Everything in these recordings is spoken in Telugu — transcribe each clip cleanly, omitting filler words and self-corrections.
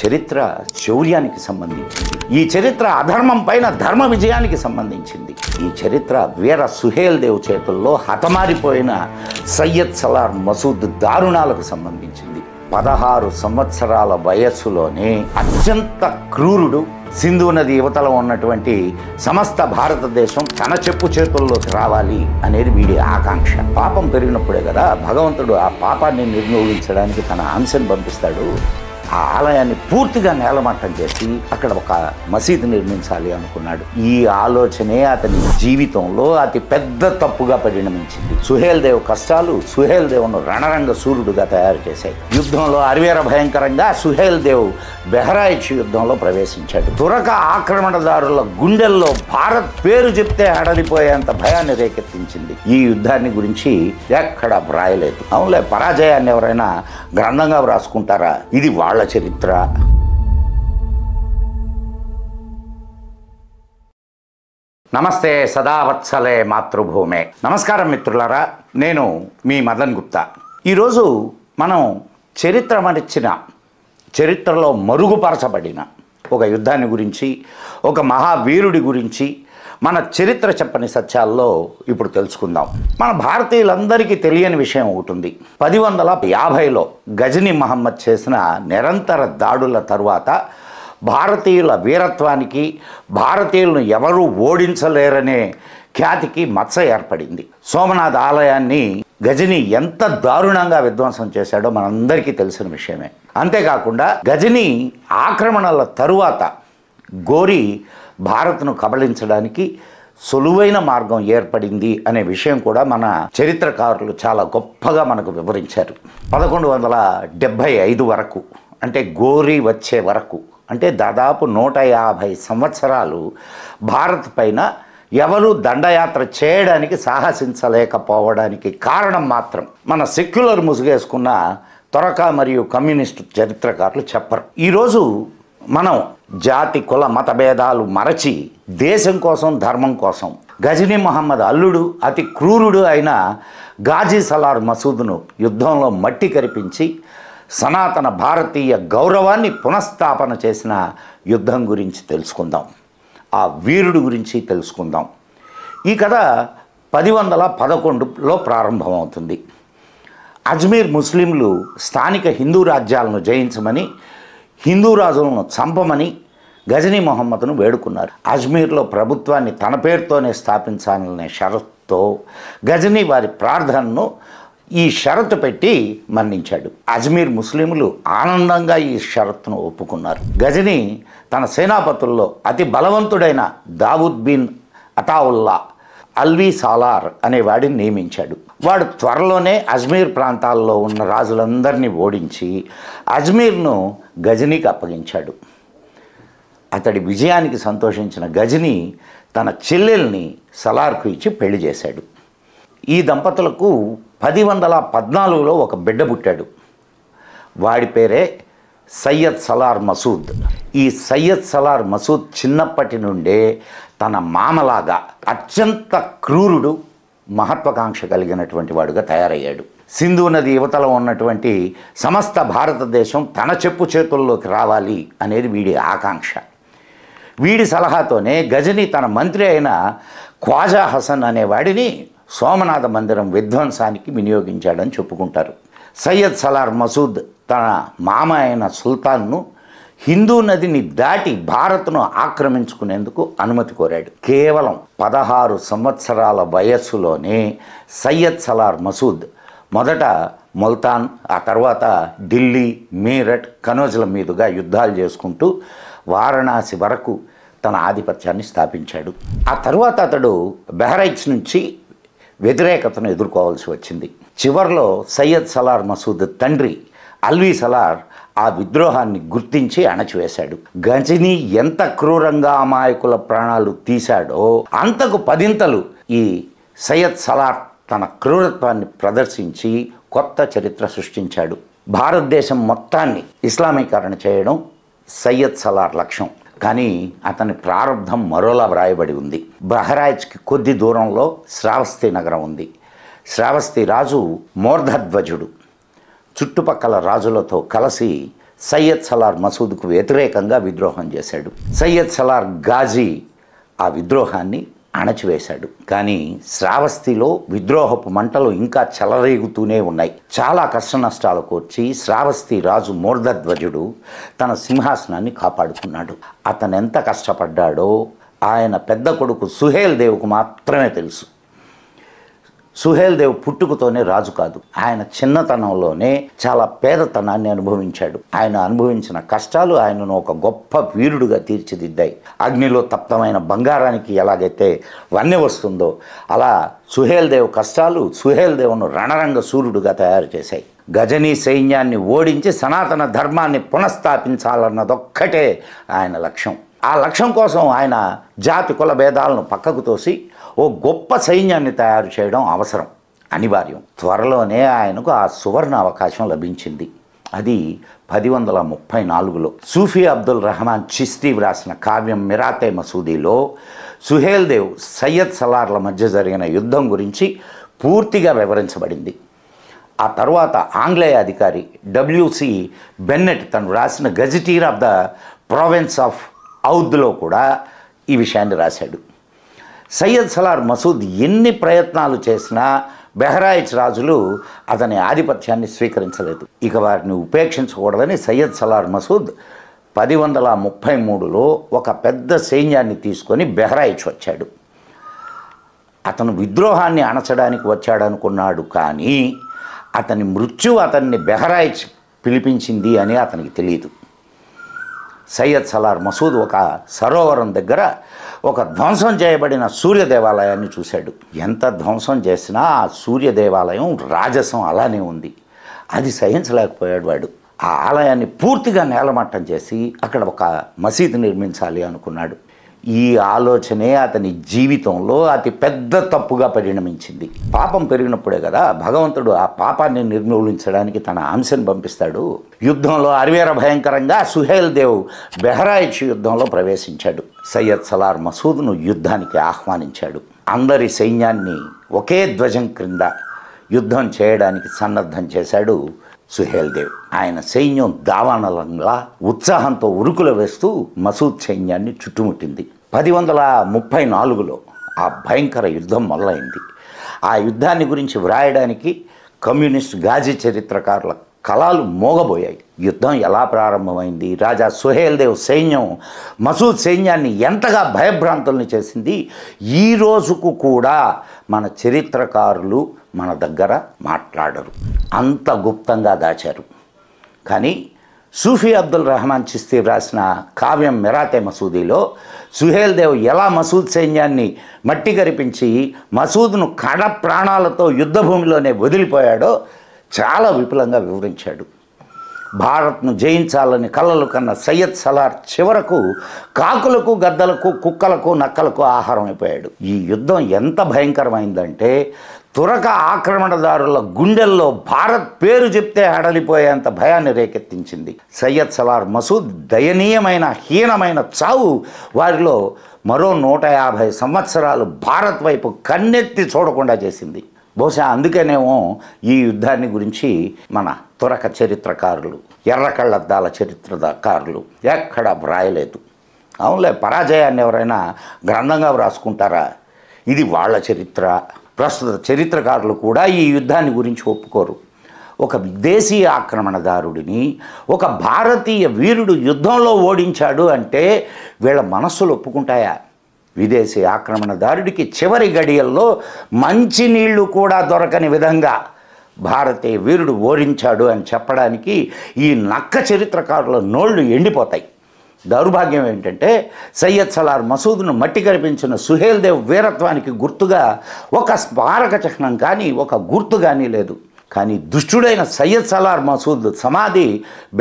చరిత్ర శౌర్యానికి సంబంధించింది. ఈ చరిత్ర అధర్మం పైన ధర్మ విజయానికి సంబంధించింది. ఈ చరిత్ర వీర సుహేల్ దేవ్ చేతుల్లో హతమారిపోయిన సయ్యద్ సలార్ మసూద్ దారుణాలకు సంబంధించింది. 16 సంవత్సరాల వయస్సులోనే అత్యంత క్రూరుడు, సింధు నది యువతలో ఉన్నటువంటి సమస్త భారతదేశం తన చెప్పు చేతుల్లోకి రావాలి అనేది వీడి ఆకాంక్ష. పాపం పెరిగినప్పుడే కదా భగవంతుడు ఆ పాపాన్ని నిర్మూలించడానికి తన అంశను పంపిస్తాడు. ఆ ఆలయాన్ని పూర్తిగా నేలమట్టం చేసి అక్కడ ఒక మసీదు నిర్మించాలి అనుకున్నాడు. ఈ ఆలోచనే అతని జీవితంలో అతి పెద్ద తప్పుగా పరిణమించింది. సుహేల్ దేవ్ కష్టాలు సుహేల్ దేవును రణరంగ సూర్యుడుగా తయారు చేశాయి. యుద్ధంలో అరివేర భయంకరంగా సుహేల్ దేవ్ బెహ్రాయిచ్ యుద్ధంలో ప్రవేశించాడు. తురక ఆక్రమణదారుల గుండెల్లో భారత్ పేరు చెప్తే అడలిపోయేంత భయాన్ని రేకెత్తించింది. ఈ యుద్ధాన్ని గురించి ఎక్కడ వ్రాయలేదు. అవునులే, పరాజయాన్ని ఎవరైనా గ్రంథంగా వ్రాసుకుంటారా? ఇది వాళ్ళ చరిత్ర. నమస్తే సదావత్సలే మాతృభూమే. నమస్కారం మిత్రులారా, నేను మీ మదన్ గుప్తా. ఈరోజు మనం చరిత్ర మరిచిన, చరిత్రలో మరుగుపరచబడిన ఒక యుద్ధాన్ని గురించి, ఒక మహావీరుడి గురించి మన చరిత్ర చెప్పని సత్యాల్లో ఇప్పుడు తెలుసుకుందాం. మన భారతీయులందరికీ తెలియని విషయం ఒకటి ఉంది. 1050లో గజనీ మహమ్మద్ చేసిన నిరంతర దాడుల తరువాత భారతీయుల వీరత్వానికి, భారతీయులను ఎవరూ ఓడించలేరనే ఖ్యాతికి మచ్చ ఏర్పడింది. సోమనాథ్ ఆలయాన్ని గజనీ ఎంత దారుణంగా విధ్వంసం చేశాడో మనందరికీ తెలిసిన విషయమే. అంతేకాకుండా గజనీ ఆక్రమణల తరువాత గోరీ భారత్ను కబళించడానికి సులువైన మార్గం ఏర్పడింది అనే విషయం కూడా మన చరిత్రకారులు చాలా గొప్పగా మనకు వివరించారు. 1175 వరకు, అంటే గోరీ వచ్చే వరకు, అంటే దాదాపు 150 సంవత్సరాలు భారత్ పైన ఎవరు దండయాత్ర చేయడానికి సాహసించలేకపోవడానికి కారణం మాత్రం మన సెక్యులర్ ముసుగేసుకున్న తొరక మరియు కమ్యూనిస్టు చరిత్రకారులు చెప్పరు. ఈరోజు మనం జాతి కుల మత భేదాలు మరచి దేశం కోసం, ధర్మం కోసం గజనీ మహమ్మద్ అల్లుడు, అతి క్రూరుడు అయిన గాజీ సలార్ మసూద్ను యుద్ధంలో మట్టి కరిపించి సనాతన భారతీయ గౌరవాన్ని పునఃస్థాపన చేసిన యుద్ధం గురించి తెలుసుకుందాం. ఆ వీరుడు గురించి తెలుసుకుందాం. ఈ కథ 1111లో ప్రారంభమవుతుంది. అజ్మీర్ ముస్లింలు స్థానిక హిందూ రాజ్యాలను జయించమని, హిందూ రాజులను చంపమని గజనీ మహమ్మద్ను వేడుకున్నారు. అజ్మీర్లో ప్రభుత్వాన్ని తన పేరుతోనే స్థాపించాలనే షరతుతో గజనీ వారి ప్రార్థనను ఈ షరతు పెట్టి మన్నించాడు. అజ్మీర్ ముస్లింలు ఆనందంగా ఈ షరతును ఒప్పుకున్నారు. గజనీ తన సేనాపతుల్లో అతి బలవంతుడైన దావుద్ బిన్ అతావుల్లా అల్వీ సాలార్ అనే వాడిని నియమించాడు. వాడు త్వరలోనే అజ్మీర్ ప్రాంతాల్లో ఉన్న రాజులందరినీ ఓడించి అజ్మీర్ను గజనీకి అప్పగించాడు. అతడి విజయానికి సంతోషించిన గజనీ తన చెల్లెల్ని సలార్కు ఇచ్చి పెళ్లి చేశాడు. ఈ దంపతులకు 1114లో ఒక బిడ్డ పుట్టాడు. వాడి పేరే సయ్యద్ సలార్ మసూద్. ఈ సయ్యద్ సలార్ మసూద్ చిన్నప్పటి నుండే తన మామలాగా అత్యంత క్రూరుడు, మహత్వాకాంక్ష కలిగినటువంటి వాడుగా తయారయ్యాడు. సింధు నది యువతలో ఉన్నటువంటి సమస్త భారతదేశం తన చెప్పు చేతుల్లోకి రావాలి అనేది వీడి ఆకాంక్ష. వీడి సలహాతోనే గజనీ తన మంత్రి అయిన ఖ్వాజా హసన్ అనేవాడిని సోమనాథ మందిరం విధ్వంసానికి వినియోగించాడని చెప్పుకుంటారు. సయ్యద్ సలార్ మసూద్ తన మామ అయిన సుల్తాన్ను హిందూ నదిని దాటి భారత్ను ఆక్రమించుకునేందుకు అనుమతి కోరాడు. కేవలం 16 సంవత్సరాల వయస్సులోనే సయ్యద్ సలార్ మసూద్ మొదట ముల్తాన్, ఆ తర్వాత ఢిల్లీ, మీరట్, కనౌజ్ల మీదుగా యుద్ధాలు చేసుకుంటూ వారణాసి వరకు తన ఆధిపత్యాన్ని స్థాపించాడు. ఆ తర్వాత అతడు బెహ్రైచ్ నుంచి వ్యతిరేకతను ఎదుర్కోవాల్సి వచ్చింది. చివరిలో సయ్యద్ సలార్ మసూద్ తండ్రి అల్వీ సలార్ ఆ విద్రోహాన్ని గుర్తించి అణచివేశాడు. గజనీ ఎంత క్రూరంగా అమాయకుల ప్రాణాలు తీశాడో అంతకు 10 ఈ సయ్యద్ సలార్ తన క్రూరత్వాన్ని ప్రదర్శించి కొత్త చరిత్ర సృష్టించాడు. భారతదేశం మొత్తాన్ని ఇస్లామీకరణ చేయడం సయ్యద్ సలార్ లక్ష్యం. కానీ అతని ప్రారంభం మరోలా వ్రాయబడి ఉంది. బహ్రాయిచ్కి కొద్ది దూరంలో శ్రావస్తి నగరం ఉంది. శ్రావస్తి రాజు మోర్ధధ్వజుడు చుట్టుపక్కల రాజులతో కలిసి సయ్యద్ సలార్ మసూద్కు వ్యతిరేకంగా విద్రోహం చేశాడు. సయ్యద్ సలార్ గాజీ ఆ విద్రోహాన్ని అణచివేశాడు. కానీ శ్రావస్తిలో విద్రోహపు మంటలు ఇంకా చెలరేగుతూనే ఉన్నాయి. చాలా కష్ట నష్టాలు కోర్చి శ్రావస్తి రాజు మూర్ధధ్వజుడు తన సింహాసనాన్ని కాపాడుకున్నాడు. అతను ఎంత కష్టపడ్డాడో ఆయన పెద్ద కొడుకు సుహేల్ దేవుకు మాత్రమే తెలుసు. సుహేల్ దేవ్ పుట్టుకతోనే రాజు కాదు, ఆయన చిన్నతనంలోనే చాలా పేదతనాన్ని అనుభవించాడు. ఆయన అనుభవించిన కష్టాలు ఆయనను ఒక గొప్ప వీరుడుగా తీర్చిదిద్దాయి. అగ్నిలో తప్తమైన బంగారానికి ఎలాగైతే వన్నె వస్తుందో అలా సుహేల్ దేవ్ కష్టాలు సుహేల్ దేవును రణరంగ సూర్యుడుగా తయారు చేశాయి. గజనీ సైన్యాన్ని ఓడించి సనాతన ధర్మాన్ని పునఃస్థాపించాలన్నదొక్కటే ఆయన లక్ష్యం. ఆ లక్ష్యం కోసం ఆయన జాతి కుల భేదాలను పక్కకు తోసి ఓ గొప్ప సైన్యాన్ని తయారు చేయడం అవసరం, అనివార్యం. త్వరలోనే ఆయనకు ఆ సువర్ణ అవకాశం లభించింది. అది 1034లో సూఫీ అబ్దుల్ రహమాన్ చిస్తీ వ్రాసిన కావ్యం మిరాతే మసూదీలో సుహేల్ దేవ్ సయ్యద్ సలార్ల మధ్య జరిగిన యుద్ధం గురించి పూర్తిగా వివరించబడింది. ఆ తర్వాత ఆంగ్లేయ అధికారి డబ్ల్యూసి బెన్నెట్ తను రాసిన గజెటీర్ ఆఫ్ ద ప్రావిన్స్ ఆఫ్ ఔద్లో కూడా ఈ విషయాన్ని రాశాడు. సయ్యద్ సలార్ మసూద్ ఎన్ని ప్రయత్నాలు చేసినా బెహ్రాయిచ్ రాజులు అతని ఆధిపత్యాన్ని స్వీకరించలేదు. ఇక వారిని ఉపేక్షించకూడదని సయ్యద్ సలార్ మసూద్ 1033లో ఒక పెద్ద సైన్యాన్ని తీసుకొని బెహ్రాయిచ్ వచ్చాడు. అతను విద్రోహాన్ని అణచడానికి వచ్చాడనుకున్నాడు, కానీ అతని మృత్యు అతన్ని బెహ్రాయిచ్ పిలిపించింది అని అతనికి తెలియదు. సయ్యద్ సలార్ మసూద్ ఒక సరోవరం దగ్గర ఒక ధ్వంసం చేయబడిన సూర్య దేవాలయాన్ని చూశాడు. ఎంత ధ్వంసం చేసినా ఆ సూర్య దేవాలయం రాజసం అలానే ఉంది. అది సహించలేకపోయాడు వాడు. ఆ ఆలయాన్ని పూర్తిగా నేలమట్టం చేసి అక్కడ ఒక మసీదు నిర్మించాలి అనుకున్నాడు. ఈ ఆలోచనే అతని జీవితంలో అతి పెద్ద తప్పుగా పరిణమించింది. పాపం పెరిగినప్పుడే కదా భగవంతుడు ఆ పాపాన్ని నిర్మూలించడానికి తన అంశను పంపిస్తాడు. యుద్ధంలో అరివేర భయంకరంగా సుహేల్ దేవ్ బెహ్రాయిచ్ యుద్ధంలో ప్రవేశించాడు. సయ్యద్ సలార్ మసూద్ను యుద్ధానికి ఆహ్వానించాడు. అందరి సైన్యాన్ని ఒకే ధ్వజం క్రింద యుద్ధం చేయడానికి సన్నద్ధం చేశాడు సుహేల్ దేవ్. ఆయన సైన్యం దావానలంగా ఉత్సాహంతో ఉరుకులు వేస్తూ మసూద్ సైన్యాన్ని చుట్టుముట్టింది. 1034లో ఆ భయంకర యుద్ధం మొదలైంది. ఆ యుద్ధాన్ని గురించి వ్రాయడానికి కమ్యూనిస్ట్ గాజీ చరిత్రకారుల కళాలు మోగబోయాయి. యుద్ధం ఎలా ప్రారంభమైంది, రాజా సుహేల్ దేవ్ సైన్యం మసూద్ సైన్యాన్ని ఎంతగా భయభ్రాంతుల్ని చేసింది, ఈ రోజుకు కూడా మన చరిత్రకారులు మన దగ్గర మాట్లాడరు, అంత గుప్తంగా దాచారు. కానీ సూఫీ అబ్దుల్ రహమాన్ చిస్తీ రాసిన కావ్యం మిరాతే మసూదీలో సుహేల్ దేవ్ ఎలా మసూద్ సైన్యాన్ని మట్టి కరిపించి మసూద్ను కడ ప్రాణాలతో యుద్ధభూమిలోనే వదిలిపోయాడో చాలా విపులంగా వివరించాడు. భారత్ను జయించాలని కలలు కన్న సయ్యద్ సలార్ చివరకు కాకులకు గద్దలకు కుక్కలకు నక్కలకు ఆహారం అయిపోయాడు. ఈ యుద్ధం ఎంత భయంకరమైందంటే తురక ఆక్రమణదారుల గుండెల్లో భారత్ పేరు చెప్తే హడలిపోయేంత భయాన్ని రేకెత్తించింది. సయ్యద్ సలార్ మసూద్ దయనీయమైన హీనమైన చావు వారిలో మరో 150 సంవత్సరాలు భారత్ వైపు కన్నెత్తి చూడకుండా చేసింది. బహుశా అందుకనేమో ఈ యుద్ధాన్ని గురించి మన తురక చరిత్రకారులు, ఎర్రకళ్ళద్దాల చరిత్రకారులు ఎక్కడ వ్రాయలేదు. అవునులే, పరాజయాన్ని ఎవరైనా గ్రంథంగా వ్రాసుకుంటారా? ఇది వాళ్ళ చరిత్ర. ప్రస్తుత చరిత్రకారులు కూడా ఈ యుద్ధాన్ని గురించి ఒప్పుకోరు. ఒక విదేశీ ఆక్రమణదారుడిని ఒక భారతీయ వీరుడు యుద్ధంలో ఓడించాడు అంటే వీళ్ళ మనస్సులు ఒప్పుకుంటాయా? విదేశీ ఆక్రమణదారుడికి చివరి గడియల్లో మంచినీళ్లు కూడా దొరకని విధంగా భారతీయ వీరుడు ఓడించాడు అని చెప్పడానికి ఈ నక్క చరిత్రకారుల నోళ్లు ఎండిపోతాయి. దౌర్భాగ్యం ఏంటంటే సయ్యద్ సలార్ మసూద్ను మట్టి కరిపించిన సుహేల్ దేవ్ వీరత్వానికి గుర్తుగా ఒక స్మారక చిహ్నం కానీ ఒక గుర్తు కానీ లేదు. కానీ దుష్టుడైన సయ్యద్ సలార్ మసూద్ సమాధి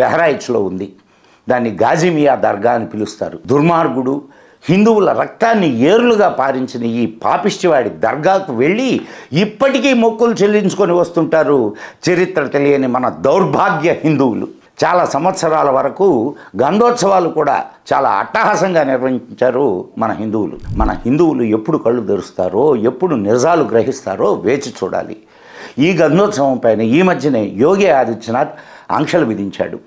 బెహ్రాయిచ్లో ఉంది. దాన్ని గాజిమియా దర్గా అని పిలుస్తారు. దుర్మార్గుడు హిందువుల రక్తాన్ని ఏరులుగా పారించిన ఈ పాపిష్టివాడి దర్గాకు వెళ్ళి ఇప్పటికీ మొక్కులు చెల్లించుకొని వస్తుంటారు చరిత్ర తెలియని మన దౌర్భాగ్య హిందువులు. చాలా సంవత్సరాల వరకు గంధోత్సవాలు కూడా చాలా అట్టహాసంగా నిర్వహించారు మన హిందువులు. మన హిందువులు ఎప్పుడు కళ్ళు తెరుస్తారో, ఎప్పుడు నిజాలు గ్రహిస్తారో వేచి చూడాలి. ఈ గంధోత్సవం పైన ఈ మధ్యనే యోగి ఆదిత్యనాథ్ ఆంక్షలు విధించాడు.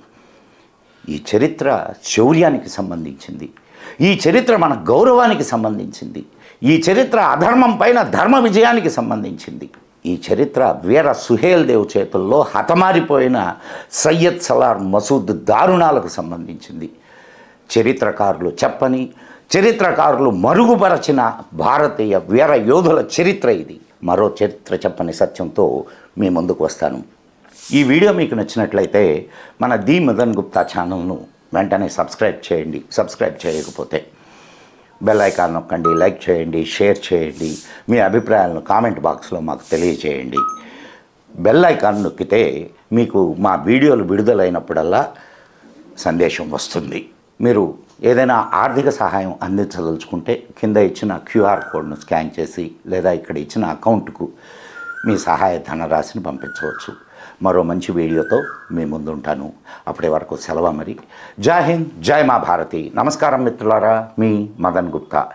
ఈ చరిత్ర శౌర్యానికి సంబంధించింది. ఈ చరిత్ర మన గౌరవానికి సంబంధించింది. ఈ చరిత్ర అధర్మం పైన ధర్మ విజయానికి సంబంధించింది. ఈ చరిత్ర వీర సుహేల్ దేవ్ చేతుల్లో హతమారిపోయిన సయ్యద్ సలార్ మసూద్ దారుణాలకు సంబంధించింది. చరిత్రకారులు చెప్పని, చరిత్రకారులు మరుగుపరచిన భారతీయ వీర యోధుల చరిత్ర ఇది. మరో చరిత్ర చెప్పని సత్యంతో మీ ముందుకు వస్తాను. ఈ వీడియో మీకు నచ్చినట్లయితే మన ది మదన్ గుప్తా ఛానల్ను వెంటనే సబ్స్క్రైబ్ చేయండి. సబ్స్క్రైబ్ చేయకపోతే బెల్ ఐకాన్ నొక్కండి, లైక్ చేయండి, షేర్ చేయండి. మీ అభిప్రాయాలను కామెంట్ బాక్స్లో మాకు తెలియజేయండి. బెల్ ఐకాన్ నొక్కితే మీకు మా వీడియోలు విడుదలైనప్పుడల్లా సందేశం వస్తుంది. మీరు ఏదైనా ఆర్థిక సహాయం అందించదలుచుకుంటే కింద ఇచ్చిన QR కోడ్ను స్కాన్ చేసి లేదా ఇక్కడ ఇచ్చిన అకౌంట్కు మీ సహాయ ధనరాశిని పంపించవచ్చు. మరో మంచి వీడియోతో మీ ముందుంటాను. అప్పటి వరకు సెలవు మరి. జై హింద్, జై మా భారతి. నమస్కారం మిత్రులారా, మీ మదన్ గుప్తా.